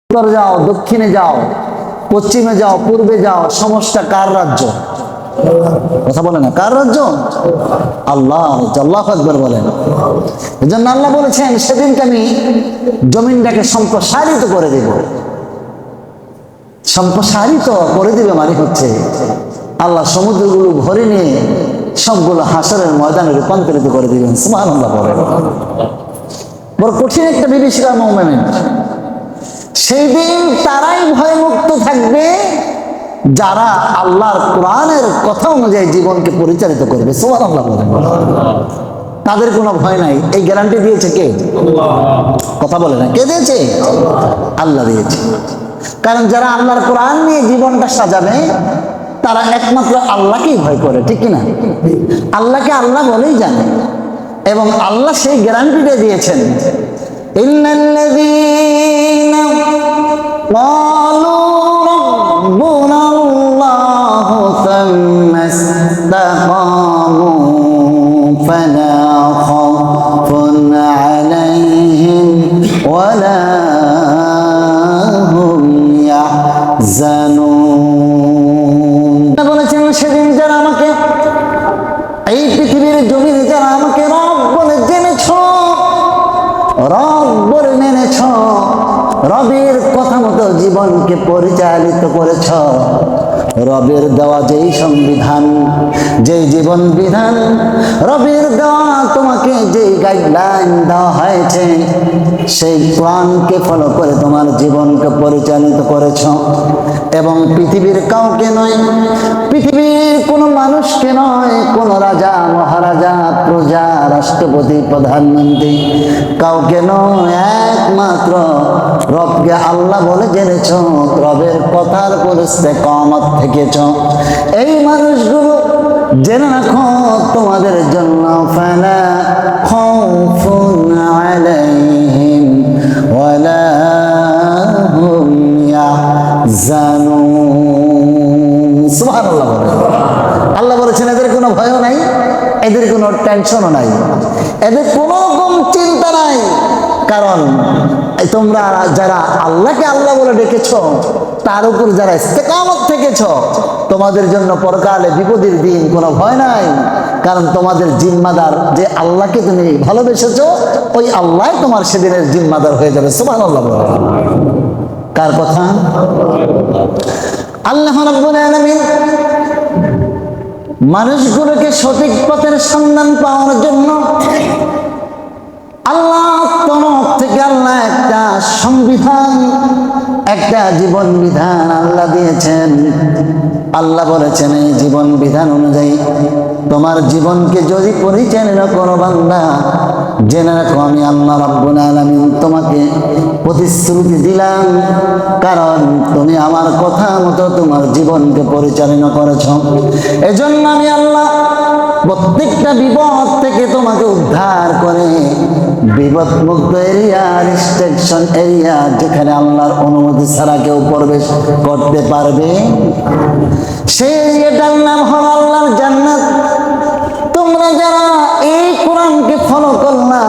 উত্তর যাও, দক্ষিণে যাও, পশ্চিমে যাও, পূর্বে যাও, সমস্যা কার রাজ্য? কথা বলে না, কার রাজ্য? আল্লাহ। আল্লাহু আকবার বলেন। এজন্য আল্লাহ বলেছেন সেদিনকে আমি জমিনটাকে সম্প্রসারিত করে দেব। সম্প্রসারিত করে দিবে মানে হচ্ছে আল্লাহ সমুদ্রগুলো ভরে নিয়ে সবগুলো হাসরের ময়দানে রূপান্তরিত করে দিবেন। সুবহানাল্লাহ বলেন। বড় কঠিন একটা বিভীষিকার মোমেন্ট। সেই দিন তারাই ভয়মুক্ত থাকবে যারা আল্লাহর কোরআনের কথা অনুযায়ী জীবনকে পরিচালিত করবে। সুবহানাল্লাহ বলেন। তাদের কোনো ভয় নাই, এই গ্যারান্টি দিয়েছে কে? কথা বলে না, কে দিয়েছে? আল্লাহ দিয়েছে। কারণ যারা আল্লাহর কোরআন নিয়ে জীবনটা সাজাবে তারা একমাত্র আল্লাহকেই ভয় করে, ঠিক কিনা? আল্লাহকে আল্লাহ বলেই জানে এবং আল্লাহ সেই গ্যারান্টিটা দিয়েছেন। ইন্নাল্লাযীনা ক্বালু রাব্বুনাল্লাহু সুম্মা ইসতাকামু ফালা খাউফুন আলাইহিম ওয়ালা হুম ইয়াহজানুন। বলেছেন সেদিন যারা আমাকে এই পৃথিবীর জমিনে যারা আমাকে রব বলে জেনেছো, রব বলে মেনেছ, রবের কথা মতো জীবনকে পরিচালিত করেছ, রবের দেওয়া যেই সংবিধান, যেই জীবন বিধান, রবের দেওয়া তোমাকে যেই গাইডলাইন দেওয়া হয়েছে সেই কোরআনকে ফলো করে তোমার জীবনকে পরিচালিত করেছ এবং পৃথিবীর কাউকে নয়, পৃথিবীর কোনো মানুষকে নয়, কোনো রাজা মহারাজা প্রজা রাষ্ট্রপতি প্রধানমন্ত্রী কাউকে নয়, একমাত্র রবকে আল্লাহ বলে জেনেছ, রবের কথার পরিস্থিতি কমত থেকেছ। এই মানুষগুলো জেনে রাখো তোমাদের জন্য ফালা খাউফুন আলাইহিম ওয়ালা হুম ইয়াহজানুন। সুবহানাল্লাহ বলেন। আল্লাহ বলেছেন এদের কোনো ভয় নাই, এদের কোনো টেনশনও নাই, এদের কোনো রকম চিন্তা নাই। কারণ তোমরা যারা আল্লাহকে আল্লাহ বলে ডেকেছ, তার উপর যারা ইস্তেকামত থেকেছ, তোমাদের জন্য পরকালে বিপদের দিন কোনো ভয় নাই। কারণ তোমাদের জিম্মাদার যে আল্লাহকে তুমি ভালোবেসেছ, ওই আল্লাহ তোমার সেদিনের জিম্মাদার হয়ে যাবে। সুবহানাল্লাহ বলেন। কার কথা? আল্লাহ রাব্বুল আলামিন মানুষগুলোকে সঠিক পথের সন্ধান পাওয়ার জন্য আল্লাহ তরফ থেকে আল্লাহ একটা সংবিধান, একটা জীবন বিধান আল্লাহ দিয়েছেন। আল্লাহ বলেছেন এই জীবন বিধান অনুযায়ী তোমার জীবনকে যদি পরিচালনা করো বান্দা, জেনে রাখো আমি আল্লাহ রাব্বুল আলামিন তোমাকে প্রতিশ্রুতি দিলাম, কারণ তুমি আমার কথা মতো তোমার জীবনকে পরিচালনা করেছ। এজন্য আমি আল্লাহ প্রত্যেকটা বিপদ থেকে তোমাকে উদ্ধার করে বিপদ মুক্ত এরিয়া, রিস্ট্রিকশন এরিয়া, যেখানে আল্লাহর অনুমতি ছাড়া কেউ প্রবেশ করতে পারবে, সেই এরিয়াটার নাম হলো আল্লাহর জান্নাত। তোমরা যারা এই কোরআনকে ফলো করলা,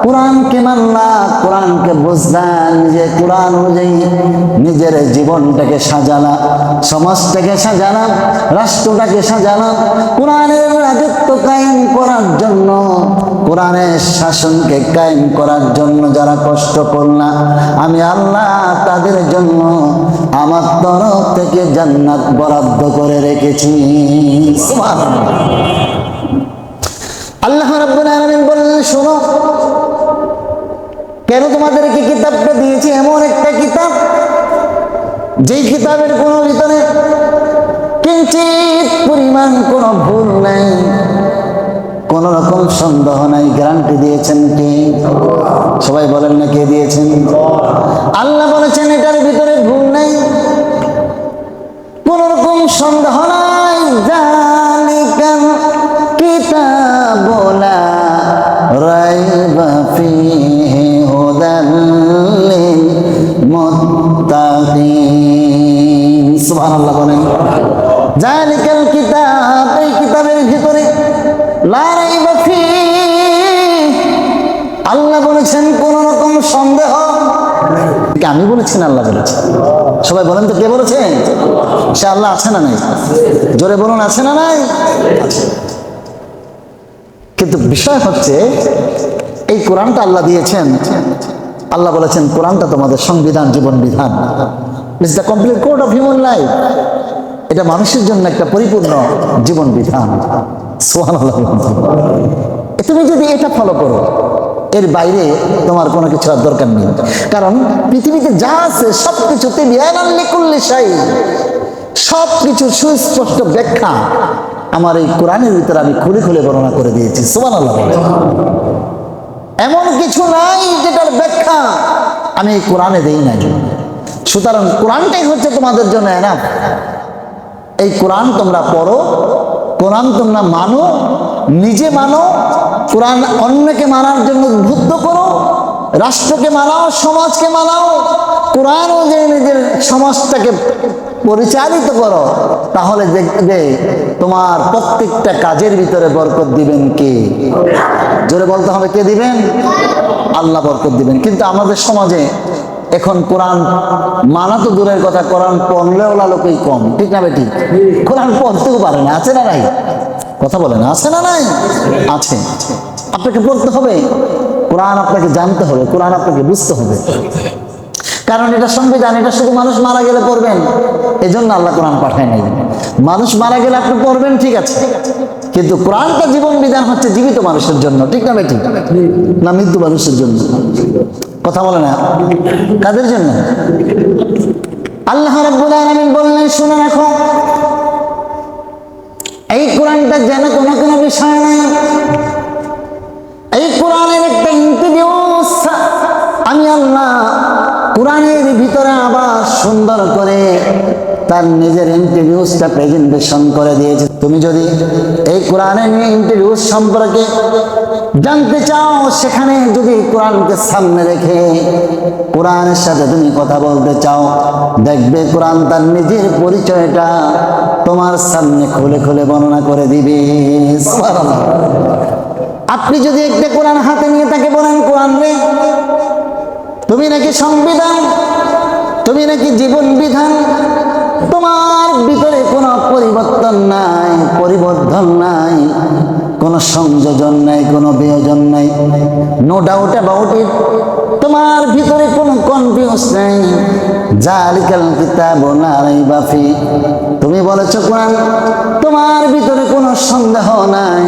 কোরআনকে মানলা, কোরআনকে বুঝলা, নিজে কোরআন অনুযায়ী নিজের জীবনটাকে সাজালা, সমাজটাকে সাজালা, রাষ্ট্রটাকে সাজালা, কোরআনের রাজত্ব কায়েম করার জন্য, কোরআনের শাসনকে কায়েম করার জন্য যারা কষ্ট করলা, আমি আল্লাহ তাদের জন্য আমার তরফ থেকে জান্নাত বরাদ্দ করে রেখেছি। সুবহানাল্লাহ। আল্লাহ রাব্বুল আলামিন বললেন শোনো, কেন তোমাদেরকে কিতাবটা দিয়েছি? এমন একটা কিতাব যেই কিতাবের কোনো ভিতরে কিঞ্চিত পরিমাণ কোনো ভুল নাই, কোন রকম সন্দেহ নাই। গ্যারান্টি দিয়েছেন কে? সবাই বলেন না কে দিয়েছেন? আল্লাহ বলেছেন এটার ভিতরে ভুল নাই, কোন রকম সন্দেহ নাই। জালিকাল কিতাবু লা রাইবা ফীহি হুদাল লিল মুত্তাকিন। সুবহানাল্লাহ বলেন। জালিকাল কিতাব, এই কিতাবের ভিতরে লা রাইবা ফীহি, আল্লাহ বলেছেন কোন রকম সন্দেহ আমি বলেছি বলেছেন? আল্লাহ বলেছেন। সবাই বলেন তো কে বলেছেন? সে আল্লাহ আছে না নাই? জোরে বলুন, আছে না নাই? আছে। কিন্তু বিষয় হচ্ছে এই কোরআনটা আল্লাহ দিয়েছেন, আল্লাহ বলেছেন কোরআনটা তোমাদের সংবিধান, জীবন বিধান, it's the complete code of human life. এটা মানুষের জন্য একটা পরিপূর্ণ জীবন বিধান। সুবহানাল্লাহ। তুমি যদি এটা ফলো করো, এর বাইরে তোমার কোনো কিছু আর দরকার নেই। কারণ পৃথিবীতে যা আছে সবকিছুতে বিয়ানান লিকুল্লি শাই, সবকিছু সুস্পষ্ট ব্যাখ্যা আমার এই কোরআনের ভিতরে আমি খুলে খুলে বর্ণনা করে দিয়েছি। সুবহানাল্লাহ। এমন কিছু নাই যেটার ব্যাখ্যা আমি এই কোরআনে দেই নাই। সুতরাং কোরআনটাই হচ্ছে তোমাদের জন্য এনাফ। এই কোরআন তোমরা পড়ো, কোরআন তোমরা মানো, নিজে মানো, কোরআন অন্যকে মানার জন্য উদ্বুদ্ধ করো, রাষ্ট্রকে মানাও, সমাজকে মানাও, কোরআন অনুযায়ী নিজের সমাজটাকে পরিচালিত করো। তাহলে দেখবে তোমার প্রত্যেকটা কাজের ভিতরে বরকত দিবেন কে? জোরে বলতে হবে, কে দিবেন? আল্লাহ বরকত দিবেন। কিন্তু আমাদের সমাজে এখন কোরআন মানা তো দূরের কথা, কোরআন পড়লেওলা লোকই কম, ঠিক না বেটি? কোরআন পড়তেও পারে না, আছে না নাই? কথা বলে না, আছে না নাই? আছে। আপনাকে পড়তে হবে, কোরআন আপনাকে জানতে হবে, কোরআন আপনাকে বুঝতে হবে। কারণ এটা সংবিধান, এটা শুধু মানুষ মারা গেলে পড়বেন, এজন্য আল্লাহ কোরআন পাঠায় নাই। মানুষ মারা গেলে আপনি পড়বেন, ঠিক আছে, কিন্তু কোরআনটা জীবন বিধান হচ্ছে জীবিত মানুষের জন্য, ঠিক না বেটি? না মৃত্যু মানুষের জন্য? কথা বলে না, কাদের জন্য? আল্লাহ রাব্বুল আলামিন বললেন, শুনে রাখো, এই কোরআনটা যেন কোনো বিষয় নাই। এই কোরআনের একটা ইন্ট্রোডিউস আমি আল্লাহ কোরআনের ভিতরে আবার সুন্দর করে তার নিজের ইন্ট্রোডিউসটা প্রেজেন্টেশন করে দিয়েছে। তুমি যদি এই কোরআনের ইন্ট্রোডিউস সম্পর্কে জানতে চাও, সেখানে যদি কোরআনকে সামনে রেখে কোরআনের সাথে তুমি কথা বলতে চাও, দেখবে কোরআন তার নিজের পরিচয়টা তোমার সামনে খুলে খুলে বর্ণনা করে দিবে। আপনি যদি একটা কোরআন হাতে নিয়ে তাকে বলেন, কোরআন রে তুমি নাকি সংবিধান, তুমি নাকি জীবন বিধান, তোমার ভিতরে কোনো পরিবর্তন নাই, পরিবর্তন নাই, কোনো সংযোজন নাই, কোনো বিয়োজন নাই, নো ডাউট অ্যাবাউট ইট, তোমার ভিতরে কোনো কনফিউজ নাই। জালিকাল কিতাবু লা রাইবা ফি, তুমি বলেছো কোরআন, তোমার ভিতরে কোনো সন্দেহ নাই,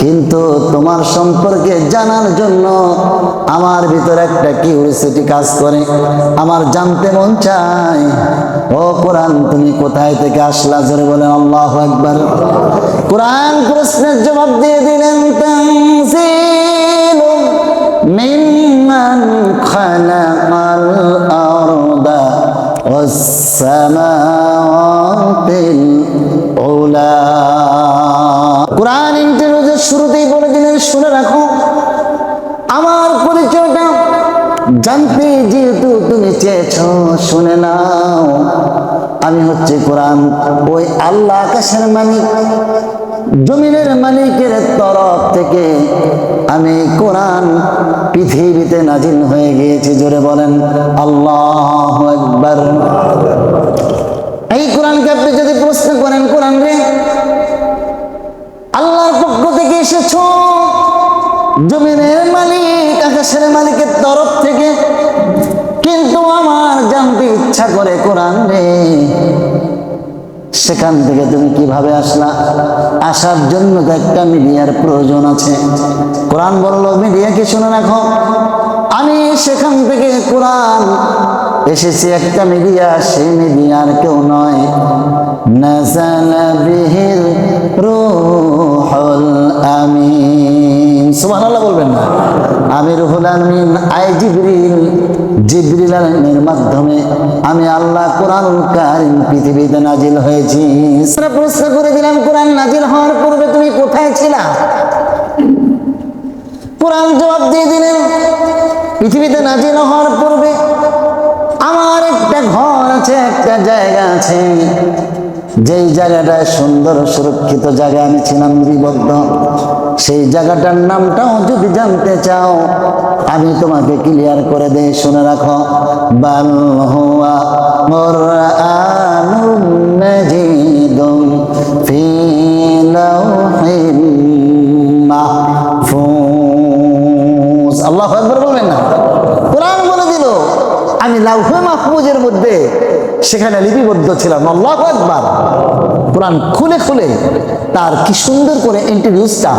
কিন্তু তোমার সম্পর্কে জানার জন্য আমার ভিতরে একটা কিউরিওসিটি কাজ করে, আমার জানতে মন চায়, ও কোরআন তুমি কোথায় থেকে আসলা? জোরে বলেন আল্লাহু আকবার। কোরআন প্রশ্নের জবাব দিয়ে দিলেন, তানজিলুম মিম্মান খালাকাল আরদা ওয়াস সামাওয়াতিল উলা। কোরআন ইন্টারভিউর শুরুতেই বলে দিলেন, শুনে রাখো, আমার পরিচয়টা জানতে যেহেতু তুমি চেয়েছো, শুনে নাও, আমি হচ্ছে কোরআন, ওই আল্লাহ আকাশের মালিক, জমিনের মালিকের তরফ থেকে আমি কোরআন পৃথিবীতে নাজিল হয়ে গিয়েছি। জোরে বলেন আল্লাহু আকবার। এই কোরআনকে আপনি যদি প্রশ্ন করেন, কোরআন রে আল্লাহর পক্ষ থেকে এসেছো, জমিনের মালিক আকাশের মালিকের তরফ থেকে, কিন্তু আমার জানতে ইচ্ছা করে কোরআন রে সেখান থেকে তুমি কিভাবে আসলা? আসার জন্য তো একটা মিডিয়ার প্রয়োজন আছে। কোরআন বলল, মিডিয়াকে শুনে রাখো, আমি সেখান থেকে কোরআন এসেছি একটা মিডিয়া, সেই মিডিয়ার কেউ নয়, নাযালা বিহির রূহুল আমিন। সুবহানাল্লাহ বলবেন না? আমি রুহুল আমিন, আই জিবরিল, জিবরিল আলাইহির মাধ্যমে আমি আল্লাহ কোরআনুল কারীম পৃথিবীতে নাজিল হয়েছি। আমরা প্রশ্ন করে দিলাম, কোরআন নাজিল হওয়ার পূর্বে তুমি কোথায় ছিলা? কোরআন জবাব দিয়ে দিলেন, পৃথিবীতে নাজিল হওয়ার পূর্বে আমার একটা ঘর আছে, একটা জায়গা আছে, যেই জায়গাটায় সুন্দর সুরক্ষিত জায়গা আমি ছিলাম নিবদ্ধ, সেই জায়গাটার নামটাও যদি জানতে চাও আমি তোমাকে ক্লিয়ার করে দেই, শুনে রাখো। বাল হুয়া কুরআনুম মাজিদুম ফি লাওহিম মাহফুজ। আল্লাহু আকবার বলবেন না? কোরআন বলে দিল আমি লাউহে মাহফুজের মধ্যে সেখানে লিপিবদ্ধ ছিলাম। আল্লাহু আকবার। কোরআন খুলে খুলে তার কি সুন্দর করে ইন্ট্রোডিউসটা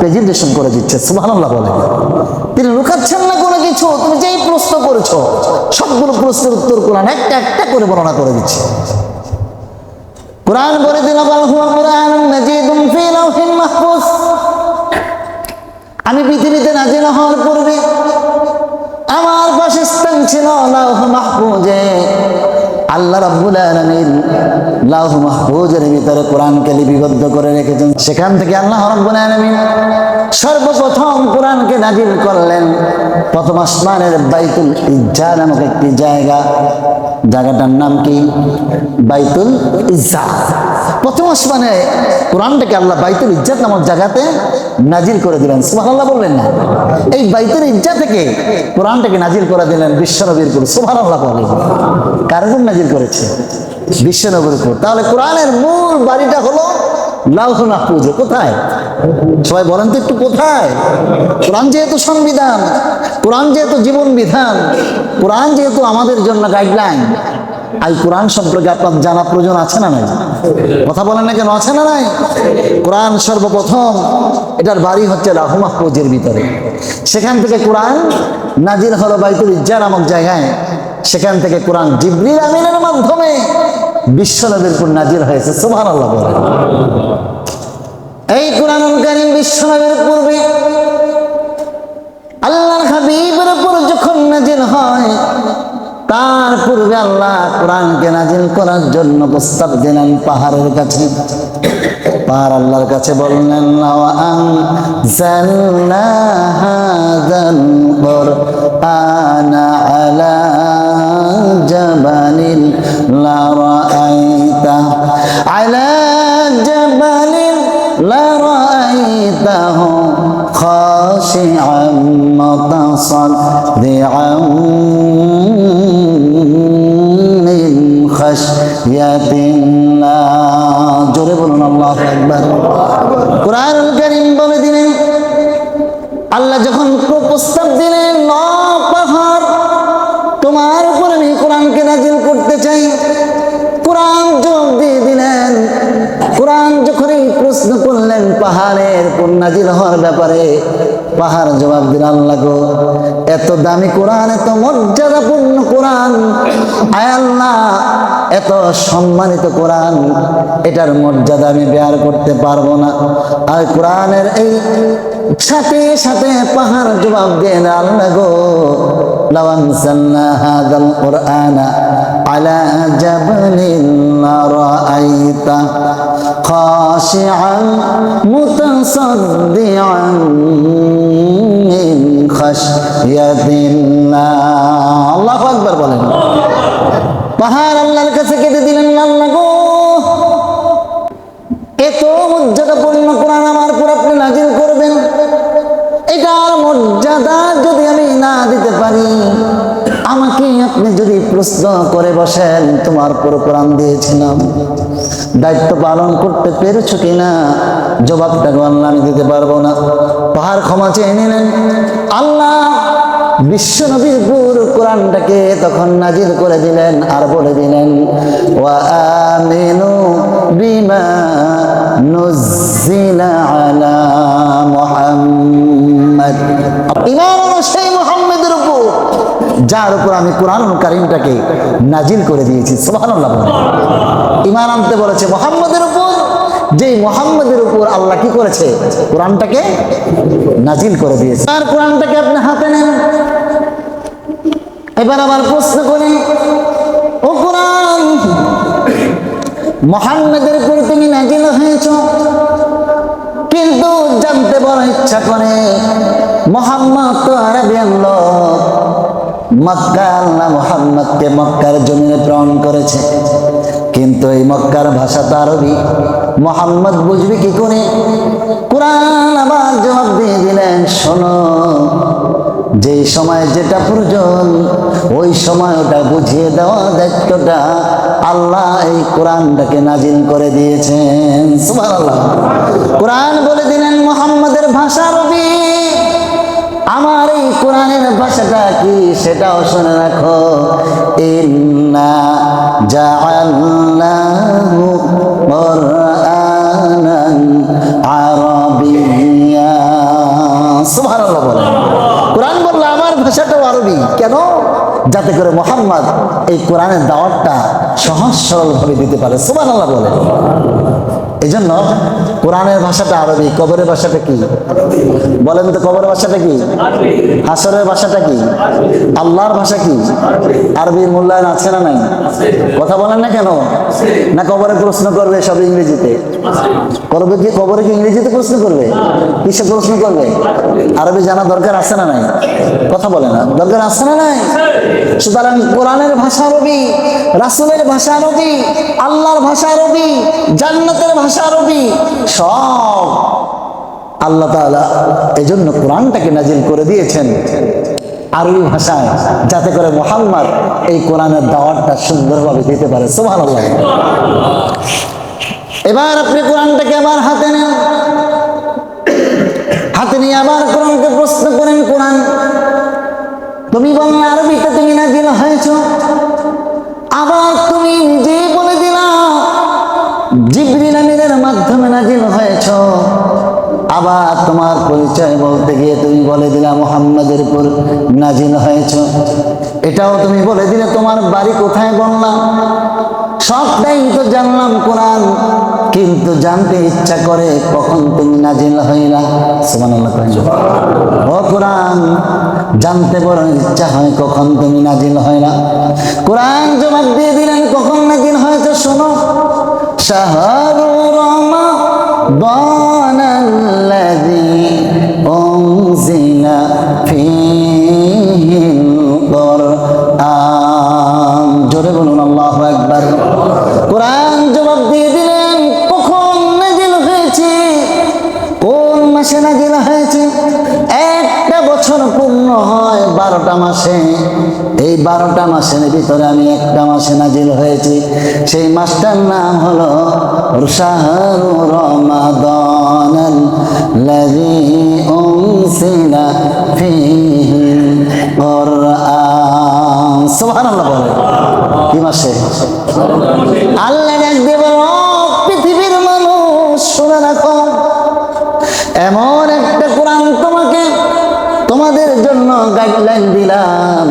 প্রেজেন্টেশন করে দিচ্ছে। সুবহানাল্লাহ বলে। তিনি লুকাচ্ছেন না কোনো কিছু। তুমি যেই প্রশ্ন করেছো সবগুলো প্রশ্নের উত্তর কোরআন একটা একটা করে বর্ণনা করে দিচ্ছে। কোরআন বলে দিল বাল হুয়া কুরআনুম মাজিদুম ফি লাওহিন মাহফুজ। আমি পৃথিবীতে নাজিল হওয়ার পূর্বে আমার বাসস্থান ছিল লাওহ মাহফুজে। আল্লাহ রাব্বুল আলামিন লাওহ মাহফুজের ভিতরে কোরআনকে লিপিবদ্ধ করে রেখেছেন। সেখান থেকে আল্লাহ রাব্বুল আলামিন সর্বপ্রথম কোরআনকে নাজিল করলেন প্রথম আসমানের বাইতুল ইজ্জা নামক একটি জায়গাটার নাম কি? বাইতুল ইজ্জা। প্রথম আসমানে কোরআনটাকে আল্লাহ বাইতুল ইজ্জাত নামক জায়গাতে নাজিল করে দিলেন। সুবহানাল্লাহ বলবেন না? এই বাইতুল ইজ্জা থেকে কোরআনটাকে নাজিল করে দিলেন বিশ্বনবীর উপর। সুবহানাল্লাহ বলেন। কার উপর নাজিল করেছে? বিশ্বনবীর উপর। তাহলে কোরআনের মূল বাড়িটা হলো লাউহ মাহফুজে। কোথায়? সবাই বলেন তো একটু কোথায়? কোরআন যেহেতু সংবিধান, কোরআন যেহেতু জীবন বিধান, কোরআন যেহেতু আমাদের জন্য গাইডলাইন, এই কোরআন সম্পর্কে আপনার জানা প্রয়োজন আছে না নাই? কথা বলেন না কেন? আছে না নাই? কোরআন সর্বপ্রথম এটার বাড়ি হচ্ছে লাউহ মাহফুজের ভিতরে। সেখান থেকে কোরআন নাজিল হলো বাইতুল ইজ্জা নামক জায়গায়। সেখান থেকে কোরআন জিবরিল আমিনের মাধ্যমে বিশ্বনবীর উপর নাজিল হয়েছে। সুবহানাল্লাহ বলেন। এই কোরআনুল কারীম বিশ্বনবীর পূর্বে আল্লাহর হাবিবের উপর যখন নাজিল হয় তার পূর্বে আল্লাহ কোরআনকে নাজিল করার জন্য প্রস্তাব দিলেন পাহাড়ের কাছে। পাহাড় আল্লাহর কাছে বললেন লাউ আনজালনা হাযাল কুরআনা আলা জাবালিন লারাআইতা আলা জাবালিন লারাআইতাহু খাশিআম মুতাসাদ্দিআম মিন খাশিয়াতিল্লাহ। জোরে বলুন আল্লাহু আকবার। কোরআনুল কারীম বলে দিলেন, আল্লাহ যখন প্রস্তাব দিলেন পাহাড় তোমার উপর আমি কোরআনকে নাজিল করতে চাই, কোরআন জবাব দিয়ে দিলেন। কোরআন যখন এই প্রশ্ন করলেন পাহাড়ের উপর নাজিল হওয়ার ব্যাপারে, পাহাড় জবাব দিল আল্লাহ গো এত দামি কোরআন, এত মর্যাদাপূর্ণ কোরআন, আয় আল্লাহ এত সম্মানিত কোরআন, এটার মর্যাদা আমি বেয়ার করতে পারবো না। আর কোরআনের এই সাথে সাথে পাহাড় জবাব দেন আল্লাহ গো লাউ আনজালনা হাযাল কুরআনা আলা জাবালিন লারাআইতা খাশিআন মুতাসাদ্দিআন মিন খাশিয়াতিল্লাহ। আল্লাহু আকবার বলেন। পাহাড় আল্লাহর কাছে কেঁদে দিলেন, আল্লাহ গো এত মর্যাদাপূর্ণ কোরআন আমার উপর আপনি নাজিল করবেন, এটার মর্যাদা যদি আমি না দিতে পারি, আমাকে আপনি যদি প্রশ্ন করে বসেন তোমার পুরো কোরআন দিয়েছিলাম, দায়িত্ব পালন করতে পেরেছো কিনা, জবাবটা আল্লাহ আমি দিতে পারবো না। পাহাড় ক্ষমা চেয়ে নিলেন। আল্লাহ বিশ্বনবীর উপর কোরআনটাকে তখন নাজিল করে দিলেন আর বলে দিলেন ওয়া আমিনু বিমা নুজ্জিলা আলা মুহাম্মদ। ঈমান আনো সেই মুহাম্মদের উপর যার উপর আমি কোরআনুল কারীমটাকে নাজিল করে দিয়েছি। সুবহানাল্লাহ বলেন। ঈমান আনতে বলেছে মুহাম্মদের উপর, যেই মুহাম্মদের উপর আল্লাহ কি করেছে? কোরআনটাকে নাজিল করে দিয়েছে। আর কোরআনটাকে আপনি হাতে নেন। এবার আবার প্রশ্ন করি, ও কোরআন মুহাম্মদের উপর তুমি নাজিল হয়েছো, কিন্তু জানতে বড় ইচ্ছা করে মুহাম্মদ তো আরবিয়ান লোক, মক্কা আল্লাহ মুহাম্মদকে মক্কার জমিনে প্রেরণ করেছে, কিন্তু এই মক্কার ভাষা তো আরবি, মোহাম্মদ বুঝবি কি করে? কোরআন আবার জবাব দিয়ে দিলেন, শোনো, যেই সময় যেটা প্রয়োজন ওই সময় ওটা বুঝিয়ে দেওয়া দায়িত্বটা আল্লাহ এই কোরআনটাকে নাজিল করে দিয়েছেন। সুবহানাল্লাহ। কোরআন বলে দিলেন মুহাম্মাদের ভাষা আরবি, আমার এই কোরআনের ভাষাটা কি সেটাও শুনে রাখো। ইন্না জাআলনাহু কুরআনান আরাবিয়্যা। সুবহানাল্লাহ বলেন। কোরআন বলল আমার ভাষাটাও আরবি, কেন? যাতে করে মুহাম্মদ এই কোরআনের দাওয়াতটা সহজ সরলভাবে দিতে পারে। সুবহানাল্লাহ বলেন। এই জন্য কোরআনের ভাষাটা আরবি, কবরের ভাষাটা কি বলেন তো? কবরের ভাষাটা কি? হাসরের ভাষাটা কি? আল্লাহর ভাষা কি? আরবির মূল্যায়ন আছে না নাই? কথা বলেন না কেন? না কবরে প্রশ্ন করবে সব ইংরেজিতে? করবে কি? কবরে কি ইংরেজিতে প্রশ্ন করবে? কিসে প্রশ্ন করবে? আরবি জানা দরকার আছে না নাই? কথা বলে না, দরকার আছে না নাই? সুতরাং কোরআনের ভাষা আরবি, রাসূলের ভাষা আরবি, আল্লাহর ভাষা আরবি, জান্নাতের ভাষা আরবি, সব আল্লাহ তাআলা এজন্য কোরআনটাকে নাজিল করে দিয়েছেন আরবি ভাষায়, যাতে করে মুহাম্মদ এই কোরআনের দাওয়াতটা সুন্দরভাবে দিতে পারে। সুবহানাল্লাহ। এবার আপনি কোরআনটাকে আবার হাতে নেন, হাতে নিয়ে আবার কোরআনকে প্রশ্ন করেন, কোরআন তুমি বললে আরবিতে তুমি নাজিল হয়েছো, আবার তুমি নিজেই বলে দিলা জিবরিল আমিনের মাধ্যমে নাজিল হয়েছো, আবার তোমার পরিচয় বলতে গিয়ে তুমি বলে দিলা মুহাম্মাদের উপর নাজিল হয়েছো, এটাও তুমি বলে দিলে তোমার বাড়ি কোথায় বললাম, সবটাই তো জানলাম কোরআন, কিন্তু জানতে ইচ্ছা করে কখন তুমি নাজিল হইলা। সুবহানাল্লাহ। ও কোরআন, জানতে বড় ইচ্ছা হয় কখন তুমি নাজিল হইলা। কোরআন জবাব দিয়ে দিলেন কখন নাজিল হয়েছে, শোনো, শাহরু রমাদানাল্লাযী উনজিলা ফীহিল কুরআন। জোরে বলুন আল্লাহু আকবার। কোরআন জবাব দিয়ে দিলেন কখন নাজিল হয়েছে, কোন মাসে নাজিল হয়েছে। একটা বছর পূর্ণ হয় 12টা মাসে, এই 12টা মাসের ভিতরে আমি একটা মাসে নাজিল হয়েছি, সেই মাসটার নাম হলো শাহরু রমাদানাল্লাযী উনজিলা ফীহিল কুরআন। সুবহানাল্লাহ বলে। কি মাসে? আল্লাহ ডাক দিয়ে বলো, পৃথিবীর মানুষ শুনে রাখো, এমন একটা কোরআন তোমাকে তোমাদের জন্য গাইডলাইন দিলাম,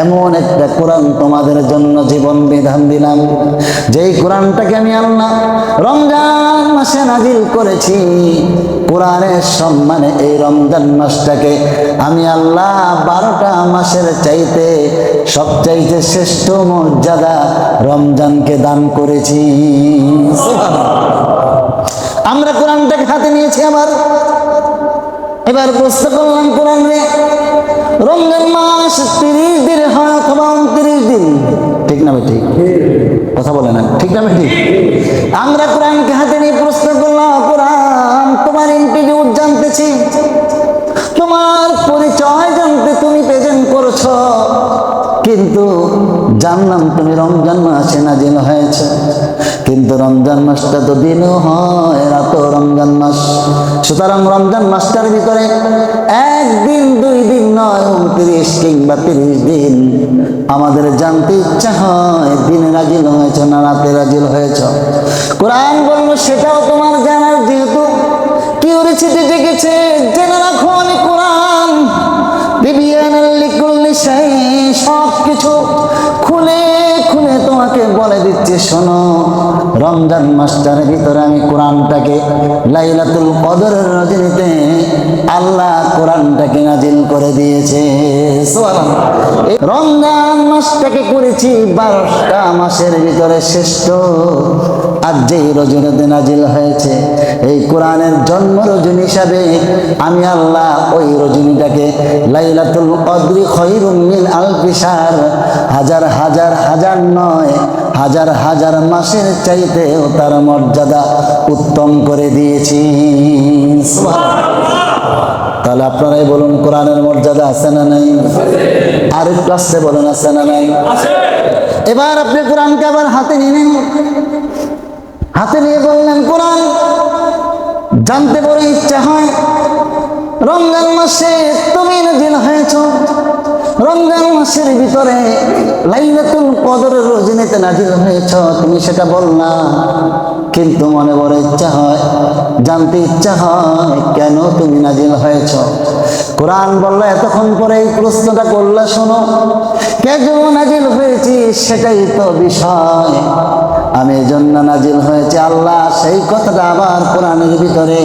এমন একটা কোরআন তোমাদের জন্য জীবন বিধান দিলাম, যেই কোরআনটাকে আমি আল্লাহ রমজান মাসে নাজিল করেছি। কোরআনের সম্মানে এই রমজান মাসটাকে আমি আল্লাহ 12টা মাসের চাইতে সবচাইতে শ্রেষ্ঠ মর্যাদা রমজানকে দান করেছি। আমরা কোরআনটাকে হাতে নিয়েছি, এবার প্রশ্ন করলাম কোরআন রে, রমজান মাস 30 দিন হয় অথবা 29 দিন, ঠিক না ঠিক? কথা বলে না, ঠিক না ঠিক? আমরা কোরআনকে হাতে নিয়ে প্রশ্ন করলাম, কোরআন তোমার ইন্টিটিউড জানতেছি, তোমার পরিচয় জানতে তুমি প্রেজেন্ট করেছো, কিন্তু জানলাম তুমি রমজান মাসে নাজিল হয়েছে, কিন্তু রমজান মাসটা তো দিনও হয় রাতও রমজান মাস। সুতরাং রমজান মাসটার ভিতরে একদিন 2 দিন নয়, 29 কিংবা 30 দিন আমাদের জানতে ইচ্ছা হয় দিনে নাজিল হয়েছে না রাতে নাজিল হয়েছে। কোরআন বলল সেটাও তোমার জানার যেহেতু কিউরিসিটি জেগেছে, জেনে রাখো আমি কোরআন বিবিয়ানাল লিকুল্লি শাই, সব কিছু খুলে খুলে তোমাকে বলে দিচ্ছি, শোনো, রমজান মাসটার ভিতরে আমি কোরআনটাকে লাইলাতুল কদরের রজনীতে আল্লাহ কোরআনটাকে নাজিল করে দিয়েছে। সুবহানাল্লাহ। রমজান মাসটাকে করেছি 12টা মাসের ভিতরে শ্রেষ্ঠ, আর যেই রজনীতে নাজিল হয়েছে এই কোরআনের জন্ম রজনী হিসাবে আমি আল্লাহ ওই রজনীটাকে লাইলাতুল কদরি খায়রুম মিন আলফি শাহর, হাজার হাজার হাজার নয়, হাজার হাজার মাসের চাইতেও তার মর্যাদা উত্তম করে দিয়েছি। তাহলে আপনারাই বলুন, কোরআনের মর্যাদা আছে না নাই? আর একটু আসতে বলুন, আছে না নাই? এবার আপনি কোরআনকে আবার হাতে নিলেন, হাতে নিয়ে বললেন, কোরআন জানতে বড় ইচ্ছা হয়, রমজান মাসে তুমি নাজিল হয়েছ, রমজান মাসের ভিতরে লাইলাতুল কদরের রজনীতে নাজিল হয়েছ, তুমি সেটা বল না। কিন্তু মনে বড় ইচ্ছা হয়, জানতে ইচ্ছা হয় কেন তুমি নাজিল হয়েছ। কোরআন বললো, এতক্ষণ পরে এই প্রশ্নটা করলে শোনো, কেন নাজিল হয়েছি সেটাই তো বিষয়। আমি এজন্য নাজিল হয়েছে। আল্লাহ সেই কথাটা আবার কোরআনের ভিতরে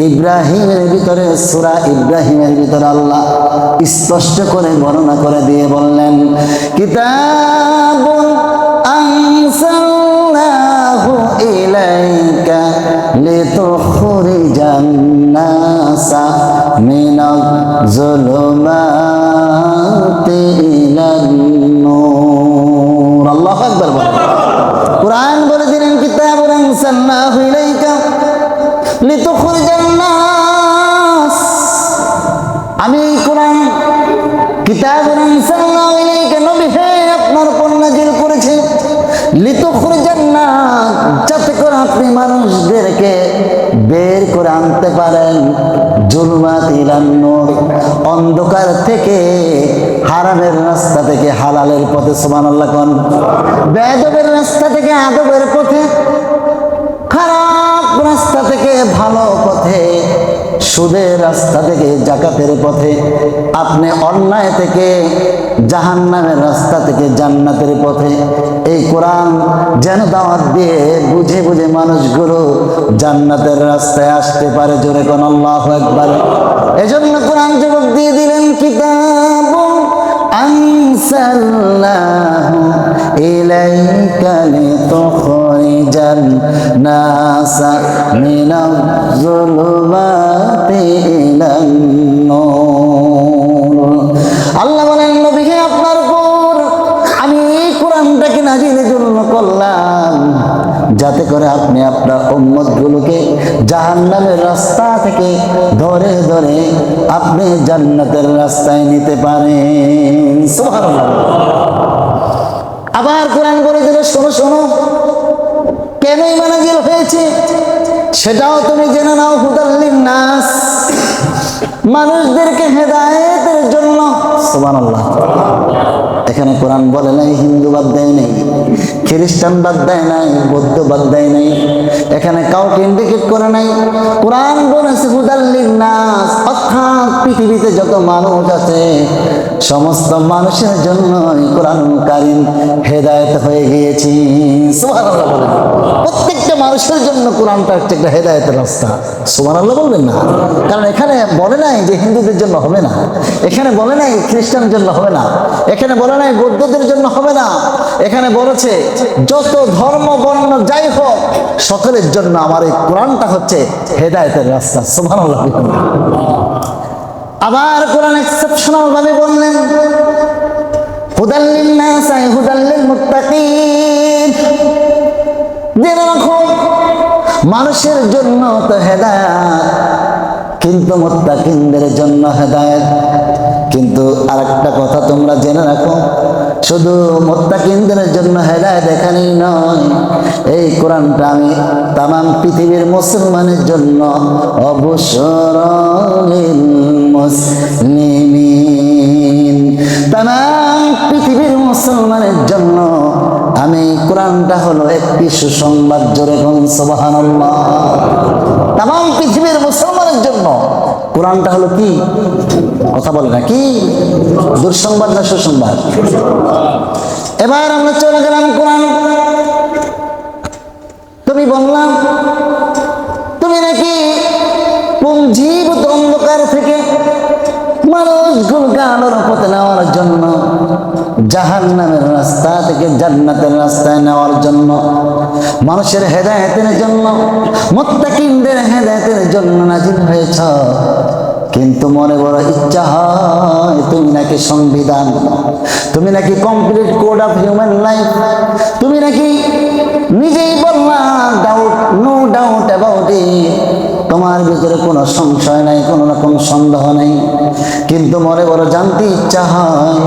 ইব্রাহিমের ভিতরে, সূরা ইব্রাহিমের ভিতরে আল্লাহ স্পষ্ট করে বর্ণনা করে দিয়ে বললেন, কিতাবুন আনসালনাহু ইলাইকা লিতুখরিজান নাসা মিনাজ যুলুমাতি ইলান নূর। আল্লাহু আকবার বলেন। কোরআন বলে দিলেন, কিতাবুন আনসালনাহু ইলাইকা লিতুখরিজান নাস, আমি কোরআন কিতাবুন আনসালনাহু ইলাইকা, নবী হে আপনার উপর নাযিল করেছি, লিতুখরিজান নাস, যাতে করে আপনি মানুষদেরকে বের করে আনতে পারেন, জুলমাত ইলান নূর, অন্ধকার থেকে, হারামের রাস্তা থেকে হালালের পথে, সুবহানাল্লাহ কোন, বেয়াদবের রাস্তা থেকে আদবের পথে, খারাপ রাস্তা থেকে ভালো পথে, সুদের রাস্তা থেকে জাকাতের পথে, আপনি অন্যায় থেকে জাহান্নামের রাস্তা থেকে জান্নাতের পথে। এই কোরআন যেন দাওয়াত দিয়ে বুঝে বুঝে মানুষগুলো জান্নাতের রাস্তায় আসতে পারে। জোরে কোন আল্লাহু আকবার। এজন্য কোরআন জবাব দিয়ে দিলেন, কিতাবুন আনসালনাহু ইলাইকা লিতুখরিজান নাসা মিনাজ যুলুমাতি ইলান নূর। আল্লাহ বলেন, নবী হে আপনার উপর আমি এই কোরআনটাকে নাজিলের জন্য করলাম, যাতে করে আপনি আপনার উম্মতগুলোকে জাহান্নামের রাস্তা থেকে ধরে ধরে আপনি জান্নাতের রাস্তায় নিতে পারেন। সুবহানাল্লাহ। আবার কোরআন বলে দিল, শোনো শোনো, কেন ঈমান নাযিল হয়েছে সেটাও তুমি জেনে নাও। হুদাল লিন্নাস, মানুষদেরকে হেদায়েতের জন্য। সুবহানাল্লাহ। এখানে কোরআন বলে নাই হিন্দু বাদ দেয় নাই, খ্রিস্টান বাদ দেয় নাই, বৌদ্ধ বাদ দেয় নাই, এখানে কাউকে ইন্ডিকেট করে নাই। কোরআন বলেছে হুদাল লিন্নাস, অর্থাৎ পৃথিবীতে যত মানুষ আছে সমস্ত মানুষের জন্য কোরআন কারীম হেদায়েত হয়ে গিয়েছে। সুবহানাল্লাহ বলেন। প্রত্যেকটা মানুষের জন্য কোরআনটা একটা হেদায়েতের রাস্তা। সুবহানাল্লাহ বলবেন না? কারণ এখানে বলে নাই যে হিন্দুদের জন্য হবে না, এখানে বলে নাই খ্রিস্টানের জন্য হবে না, এখানে বলে নাই বৌদ্ধদের জন্য হবে না, এখানে বলেছে যত ধর্ম বর্ণ যাই হোক সকলের জন্য আমার এই কোরআনটা হচ্ছে হেদায়েতের রাস্তা। সুবহানাল্লাহ। আবার কোরআন এক্সেপশনাল ভাবে বললেন, হুদাল লিন্নাস আই হুদাল লিল মুত্তাকিন, জেনে রাখো মানুষের জন্য তো হেদায়েত, কিন্তু মুত্তাকিনদের জন্য হেদায়েত। কিন্তু আরেকটা কথা তোমরা জেনে রাখো, শুধু মুত্তাকিনদের জন্য হেদায়েত এখানেই নয়, এই কোরআনটা আমি তামাম পৃথিবীর মুসলমানের জন্য অবসরলিল মুসলিমিন, তামাম পৃথিবীর মুসলমানের জন্য আমি কোরআনটা হলো একটি সুসংবাদ। জোরে বলুন সুবহানাল্লাহ। তামাম পৃথিবীর মুসলমানের জন্য কোরআনটা হলো কি? কথা বলে না কি? দুঃসংবাদ না সুসংবাদ? এবার আমরা চলে গেলাম কোরআন। তুমি বললাম তুমি নাকি পুঞ্জীভূত অন্ধকার থেকে মানুষগুলোকে আলোর পথে নেওয়ার জন্য, জাহান্নামের রাস্তা থেকে জান্নাতের রাস্তায় নেওয়ার জন্য, মানুষের হেদায়েতের জন্য, মুত্তাকিনদের হেদায়েতের জন্য নাজিল হয়েছ। কিন্তু মনে বড় ইচ্ছা হয় তুমি নাকি সংবিধান, তুমি নাকি complete code of human life, তুমি নাকি পণ্ডিত, তোমার ভিতরে কোনো সংশয় নাই, কোনো রকম সন্দেহ নেই, কিন্তু মনে বড় জানতে ইচ্ছা হয়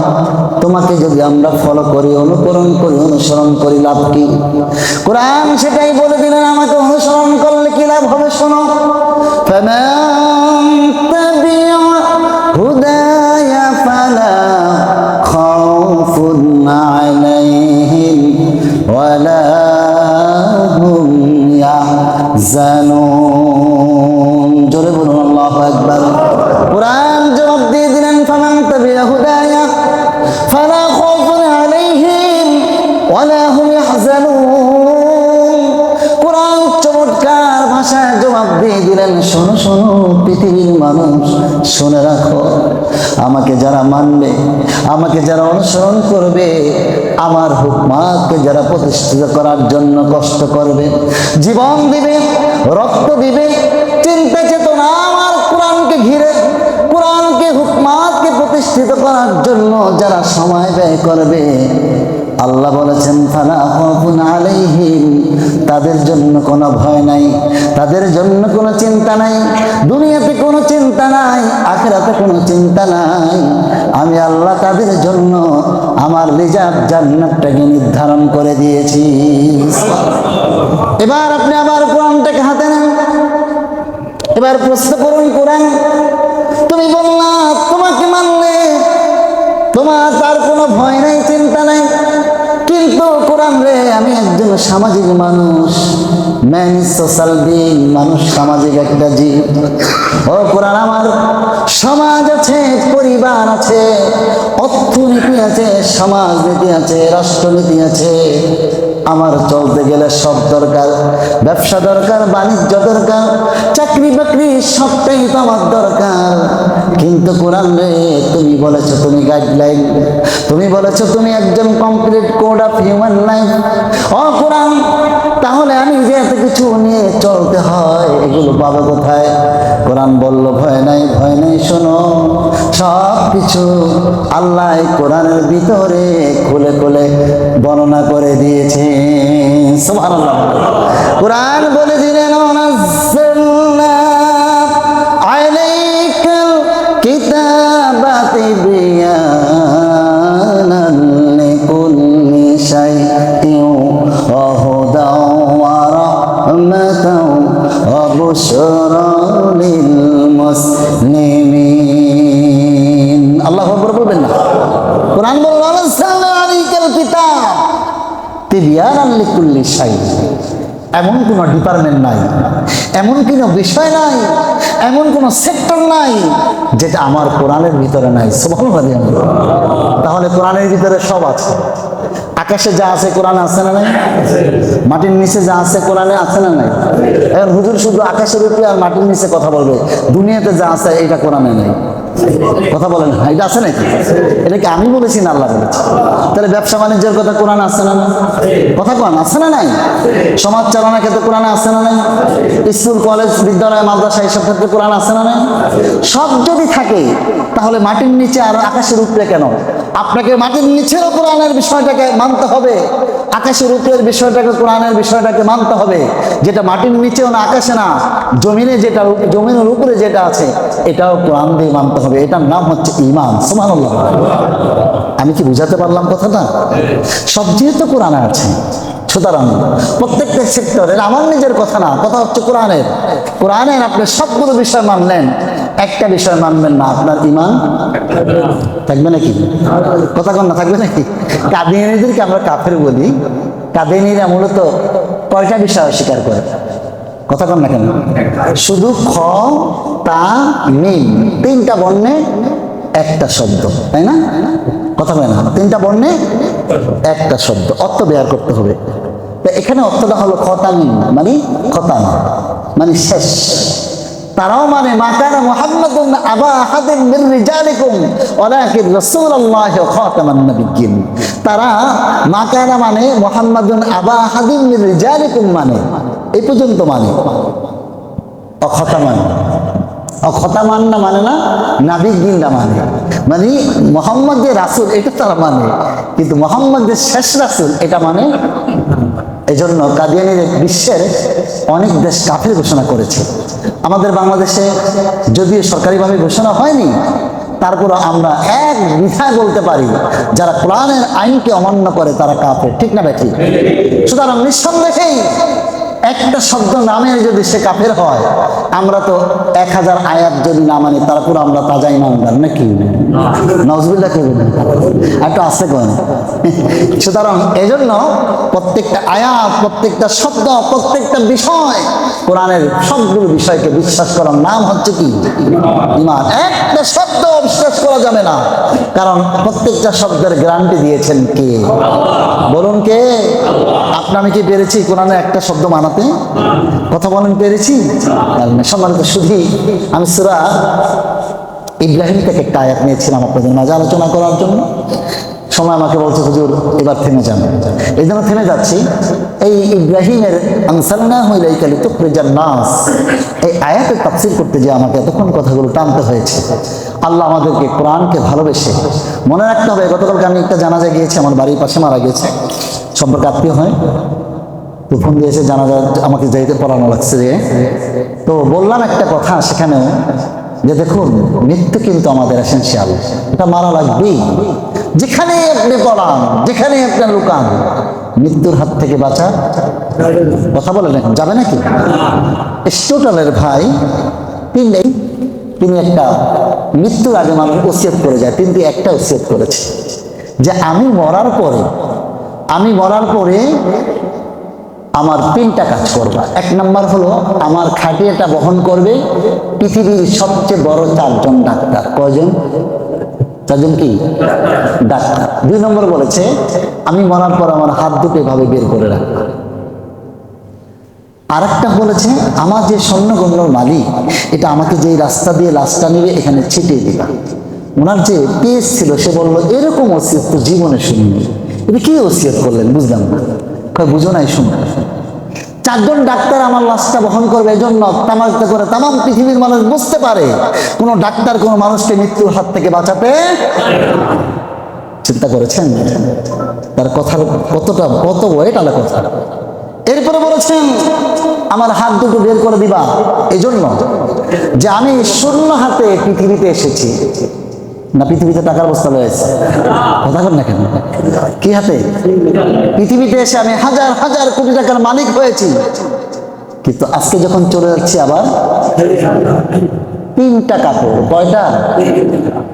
তোমাকে যদি আমরা ফলো করি, অনুকরণ করি, অনুসরণ করি, লাভ কি? কোরআন সেটাই বলে দিলেন, আমাকে অনুসরণ করলে কি লাভ হবে শোনো। ফামান তাবিআ হুদায়া ফালা খাউফুন আলাইহিম ওয়ালা হুম ইয়াহজানুন। জোরে বলুন আল্লাহু আকবার। কোরআন জবাব দিয়ে দিলেন, ফামান তাবিআ হুদায়া ফালা খাউফুন আলাইহিম ওয়ালা হুম ইয়াহজানুন। কোরআন চমৎকার ভাষায় জবাব দিয়ে দিলেন, শোনো শোনো পৃথিবীর মানুষ, শুনে রাখো, আমাকে যারা মানবে, আমাকে যারা অনুসরণ করবে, আমার হুকমাতকে যারা প্রতিষ্ঠিত করার জন্য কষ্ট করবে, জীবন দিবে, রক্ত দিবে, চিন্তা চেতনা আমার কোরআনকে ঘিরে, কোরআনকে হুকমাতকে প্রতিষ্ঠিত করার জন্য যারা সময় ব্যয় করবে, আল্লাহ বলেছেন ফালা খাউফুন আলাইহিম, তাদের জন্য কোনো ভয় নাই, তাদের জন্য কোনো চিন্তা নাই, দুনিয়াতে কোনো চিন্তা নাই, আখিরাতে কোনো চিন্তা নাই। আমি আল্লাহ তাদের জন্য আমার রিজার্ভ জান্নাতটাকে নির্ধারণ করে দিয়েছি। এবার আপনি আবার কোরআনটাকে হাতে নেন, এবার প্রশ্ন করুন, কোরআন তুমি বললা তোমাকে মানলে তোমার তার কোনো ভয় নাই, চিন্তা নাই, কিন্তু কোরআন রে আমি একজন সামাজিক মানুষ, ম্যান ইজ সোশ্যাল বিং, মানুষ সামাজিক একটা জীব। ও কোরআন, আমার সমাজ আছে, পরিবার আছে, অর্থনীতি আছে, সমাজনীতি আছে, রাষ্ট্রনীতি আছে, আমার চলতে গেলে সব দরকার, ব্যবসা দরকার, বাণিজ্য দরকার, চাকরি বাকরি সবটাই তো আমার দরকার। কিন্তু কোরআন রে তুমি বলেছো তুমি গাইডলাইন, তুমি বলেছো তুমি একজন complete code of human life. ও কোরআন, তাহলে আমি যে এত কিছু নিয়ে চলতে হয় এগুলো পাবো কোথায়? কোরআন বলল ভয় নাই, ভয় নাই, শোনো সব কিছু আল্লাহ কোরআনের ভিতরে খুলে খুলে বর্ণনা করে দিয়েছে। সুবহানাল্লাহ। কোরআন বলে দিলেন, নাযালনা আলাইকাল কিতাবা তিবয়ানান লিকুল্লি শাইইন ওয়া হুদাও ওয়া রাহমাতাও ওয়া বুশরা লিল মুসলিমিন। আল্লাহু আকবার বলবেন না? কোরআন বলল নাযালনা আলাইকাল কিতাব তিবয়ানান লিকুল্লি শাইইন। এমন কোনো ডিপার্টমেন্ট নাই, এমন কোনো বিষয় নাই, এমন কোনো সেক্টর নাই যেটা আমার কোরআনের ভিতরে নাই। সুবহানাল্লাহ। তাহলে কোরআনের ভিতরে সব আছে। আকাশে যা আছে কোরআনে আছে না নাই? মাটির নিচে যা আছে কোরআনে আছে না নাই? এখন হুজুর শুধু আকাশের উপরে আর মাটির নিচে কথা বলবে, দুনিয়াতে যা আছে এটা কোরআনে নেই। কথা বলেন, এটা আছে নাকি? এটা কি আমি বলেছি না আল্লাহ বলেছি? তাহলে ব্যবসা বাণিজ্যের কথা কোরআন আছে না নাই? কথা কোরআন আছে না নাই? সমাজ চালানোর ক্ষেত্রে কোরআন আছে না নাই? স্কুল কলেজ বিদ্যালয় মাদ্রাসা এসব ক্ষেত্রে কোরআন আছে না নাই? সব যদি থাকে তাহলে মাটির নিচে আর আকাশের উপরে কেন? আপনাকে মাটির নিচেও কোরআনের বিষয়টাকে মানতে হবে, আকাশের উপরের বিষয়টাকে, কোরআনের বিষয়টাকে মানতে হবে। যেটা মাটির নিচেও না, আকাশে না, জমিনে যেটা, জমিনের উপরে যেটা আছে এটাও কোরআন দিয়ে মানতে হবে। এটার নাম হচ্ছে ঈমান। সুবহানাল্লাহ। আমি কি বুঝাতে পারলাম কথাটা? সব যেহেতু কোরআনে আছে, সুতরাং প্রত্যেকটা সেক্টরের, আমার নিজের কথা না, কথা হচ্ছে কোরআনের। কোরআনের আপনি সবগুলো বিষয় মানলেন, একটা বিষয় মানবেন না, আপনার ঈমান থাকবে নাকি? কথা কন না, থাকবে নাকি? কাদিয়ানীদেরকে আমরা কাফের বলি। কাদিয়ানীরা মূলত কয়টা বিষয় অস্বীকার করে? কথা কন না কেন? শুধু খ, তা, মিম, তিনটা বর্ণে একটা শব্দ, তাই না? কথা বলে না, তিনটা বর্ণে একটা শব্দ, অর্থ বের করতে হবে। এখানে অর্থটা হলো খতামিন, মানে খতাম মানে শেষ। তারাও মানে মাকানা মুহাম্মাদুন আবা আহাদিন মির রিজালিকুম ওয়ালাকিন রাসূলুল্লাহি খাতামান নাবিয়্যিন। তারা মাকানা মানে মুহাম্মাদুন আবা আহাদিন মির রিজালিকুম মানে এই পর্যন্ত মানে, অখতামান, অখতামান না মানে না, নাবিয়্যিন না মানে, মানে মুহাম্মদ যে রাসূল এটা তারা মানে, কিন্তু মুহাম্মদ যে শেষ রাসূল এটা মানে এজন্য কাদিয়ানীর বিশ্বের অনেক দেশ কাফের ঘোষণা করেছে। আমাদের বাংলাদেশে যদিও সরকারিভাবে ঘোষণা হয়নি, তারপরে আমরা এক বিধায় বলতে পারি যারা কোরআনের আইনকে অমান্য করে তারা কাফের, ঠিক না বেঠিক? সুতরাং নিঃসন্দেহেই একটা শব্দ নামে যদি সে কাফের হয়, আমরা তো 1000 আয়াত যদি না মানি তারপর আমরা তাজা ইমানদার নাকি? নাউজুবিল্লাহ কে বলেন, একটু আস্তে করেন। সুতরাং এজন্য প্রত্যেকটা আয়াত, প্রত্যেকটা শব্দ, প্রত্যেকটা বিষয়, কোরআনের সবগুলো বিষয়কে বিশ্বাস করার নাম হচ্ছে কি? ঈমান। একটা শব্দ বিশ্বাস করা যাবে না, কারণ প্রত্যেকটা শব্দের গ্যারান্টি দিয়েছেন কে? বলুন কে? আমি কি পেরেছি কোরআনে একটা শব্দ মানাতে? কথা বলেন, পেরেছি? সম্মানিত শুধু আমি সূরা ইব্রাহিম থেকে একটা আয়াত নিয়েছিলাম আপনাদের মাঝে আলোচনা করার জন্য। সময় আমাকে বলছে হুজুর এবার থেমে যান, এই জন্য থেমে যাচ্ছি। এই ইব্রাহিমের আনসালনাহু ইলাইকা লিতুখরিজান নাস, এই আয়াতের তাফসীর করতে যে আমাকে এতক্ষণ কথাগুলো টানতে হয়েছে। আল্লাহ আমাদেরকে কোরআনকে ভালোবেসে, মনে রাখতে হবে, গতকালকে আমি একটা জানাজা গিয়েছি, আমার বাড়ির পাশে মারা গেছে, সম্পর্কে আত্মীয় হয়, তো ফোন দিয়েছে জানাজা আমাকে যাইতে পড়ানো লাগছে যে, তো বললাম একটা কথা সেখানেও যে দেখুন মৃত্যু কিন্তু আমাদের এসেনশিয়াল, এটা মারা লাগবেই। যেখানে আপনি পড়ান, যেখানে আপনার লুকান, মৃত্যুর হাত থেকে বাঁচা কথা বলেন যাবে নাকি? স্টোটালের ভাই তিনি একটা মৃত্যুর আগে মানুষ ওসিয়ত করে যায়, তিনি একটা ওসিয়ত করেছে যে আমি মরার পরে আমার 3টা কাজ করবা। 1 নম্বর হলো আমার খাটিয়াটা বহন করবে পৃথিবীর সবচেয়ে বড় 4জন ডাক্তার। কয়জন? 4জন কি? ডাক্তার। 2 নম্বর বলেছে আমি মরার পর আমার হাত দুটো এভাবে বের করে রাখবো। আরেকটা বলেছে আমার যে স্বর্ণগণ্যর মালিক, এটা আমাকে যেই রাস্তা দিয়ে লাশটা নিবে এখানে ছিটিয়ে দিবা। ওনার যে পেজ ছিল সে বললো এরকম ওসিয়ত তো জীবনে শুনিনি। এটা কি ওসিয়ত করলেন বুঝলাম না। বুঝো নাই, শুনবে। 4জন ডাক্তার আমার লাশটা বহন করবে, এজন্য তামাজা করে তাম পৃথিবীর মানুষ বুঝতে পারে কোন ডাক্তার কোন মানুষকে মৃত্যুর হাত থেকে বাঁচাতে। চিন্তা করেছেন তার কথার কত ওয়েট আলা কথা। এরপরে বলেছেন আমার হাত দুটো বের করে দিবা, এজন্য যে আমি শূন্য হাতে পৃথিবীতে এসেছি। না পৃথিবীতে টাকার বস্তা রয়েছে? কথা বল না কেন? কি হাতে? পৃথিবীতে এসে আমি হাজার হাজার কোটি টাকার মালিক হয়েছি, কিন্তু আজকে যখন চলে যাচ্ছি আবার 3টা কাপড়। কয়টা?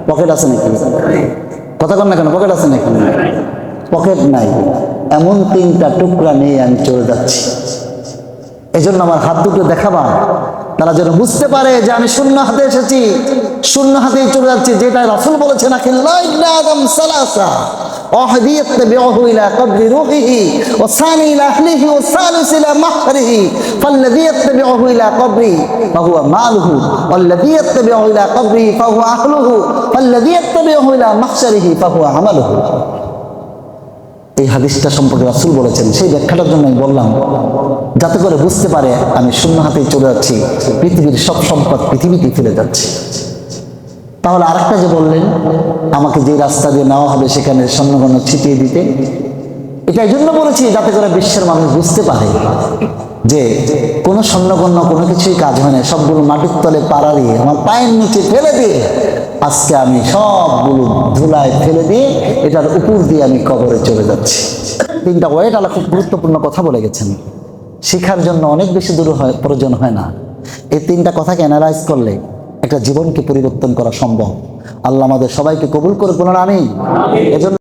পকেট আছে নাকি? কথা বল না কেন? পকেট আছে নাকি? পকেট নাই, এমন 3টা টুকরা নিয়ে আমি চলে যাচ্ছি। এজন্য আমার হাত দুটো দেখাবা, তারা যেন বুঝতে পারে যে আমি শূন্য হাতে এসেছি, শূন্য হাতেই চলে যাচ্ছি। যেটা রাসূল বলেছেন আখিল্লা ইবনে আদম সালাসা ওয়াহদিয়াতবিহু ইলা কবরি রূহিহি ওয়া সানি ইলা আহলিহি ওয়া সালিস ইলা মাহরিহি ফাল্লাযী ইয়াতবিহু ইলা কবরি ফাহুয়া মালুহু ওয়াল্লাযী ইয়াতবিহু ইলা কবরি ফাহুয়া আহলুহু ফাল্লাযী ইয়াতবিহু ইলা মাহশারিহি ফাহুয়া আমালুহু। এই হাদিসটা সম্পর্কে রাসূল বলেছেন, সেই ব্যাখ্যাটার জন্য আমি বললাম যাতে করে বুঝতে পারে আমি শূন্য হাতেই চলে যাচ্ছি, পৃথিবীর সব সম্পদ পৃথিবীতে ফেলে যাচ্ছি। তাহলে আরেকটা যে বললেন আমাকে যে রাস্তা দিয়ে নেওয়া হবে সেখানে স্বর্ণগণ্য ছিটিয়ে দিতে, এটা এই জন্য বলেছি যাতে করে বিশ্বের মানুষ বুঝতে পারে যে কোনো স্বর্ণগণ্য কোনো কিছুই কাজ হয় না, সবগুলো মাটির তলে পাড়া দিয়ে আমার পায়ের নিচে ফেলে দিয়ে আজকে আমি সবগুলো ধুলায় ফেলে দিয়ে এটার উপর দিয়ে আমি কবরে চলে যাচ্ছি। 3টা ওয়েট আলা খুব গুরুত্বপূর্ণ কথা বলে গেছেন, শিখার জন্য অনেক বেশি দূর প্রয়োজন হয় না। এই 3টা কথাকে অ্যানালাইজ করলে একটা জীবনকে পরিবর্তন করা সম্ভব। আল্লাহ আমাদের সবাইকে কবুল করে বলুন আমিন। এজন্য